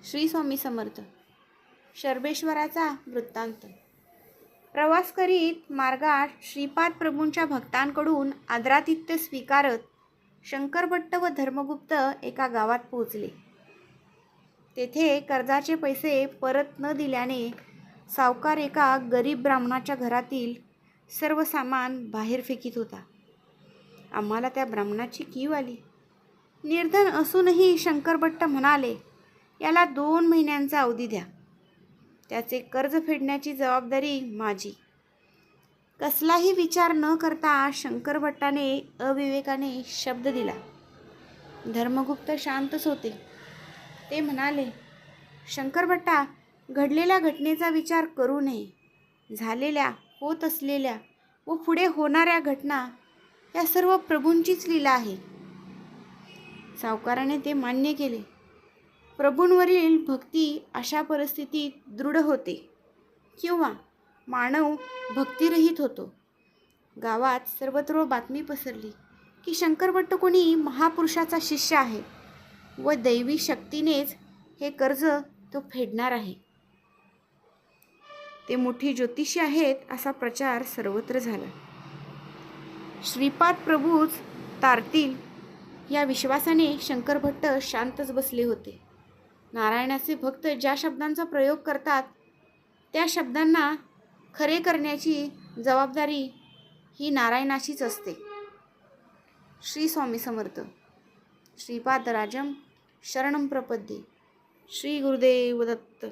श्री स्वामी समर्थ. शरबेश्वराचा वृत्तांत. प्रवास करीत मार्गात श्रीपाद प्रभूंच्या भक्तांकडून आदरातिथ्य स्वीकारत शंकरभट्ट व धर्मगुप्त एका गावात पोहोचले. तेथे कर्जाचे पैसे परत न दिल्याने सावकार एका गरीब ब्राह्मणाच्या घरातील सर्व सामान बाहेर फेकीत होता. आम्हाला त्या ब्राह्मणाची कीव आली. निर्धन असूनही शंकरभट्ट म्हणाले, याला 2 महिन्यांचा अवधी द्या. त्याचे कर्ज फेडण्याची जबाबदारी माझी. कसलाही विचार न करता शंकरभट्टाने अविवेकाने शब्द दिला. धर्मगुप्त शांतच होते. ते म्हणाले, शंकरभट्टा, घडलेल्या घटनेचा विचार करू नये. झालेल्या, होत असलेल्या व पुढे होणाऱ्या घटना या सर्व प्रभूंचीच लीला आहे. सावकाराने ते मान्य केले. प्रभूंवरील भक्ती अशा परिस्थितीत दृढ होते किंवा मानव भक्तिरहित होतो. गावात सर्वत्र बातमी पसरली की शंकरभट्ट कोणी महापुरुषाचा शिष्य आहे व दैवी शक्तीनेच हे कर्ज तो फेडणार आहे. ते मोठी ज्योतिषी आहेत असा प्रचार सर्वत्र झाला. श्रीपाद प्रभूच तारतील या विश्वासाने शंकरभट्ट शांतच बसले होते. नारायणाचे भक्त ज्या शब्दांचा प्रयोग करतात त्या शब्दांना खरे करण्याची जबाबदारी ही नारायणाचीच असते. श्री स्वामी समर्थ. श्रीपाद राजम शरणम प्रपद्ये. श्री गुरुदेव दत्त.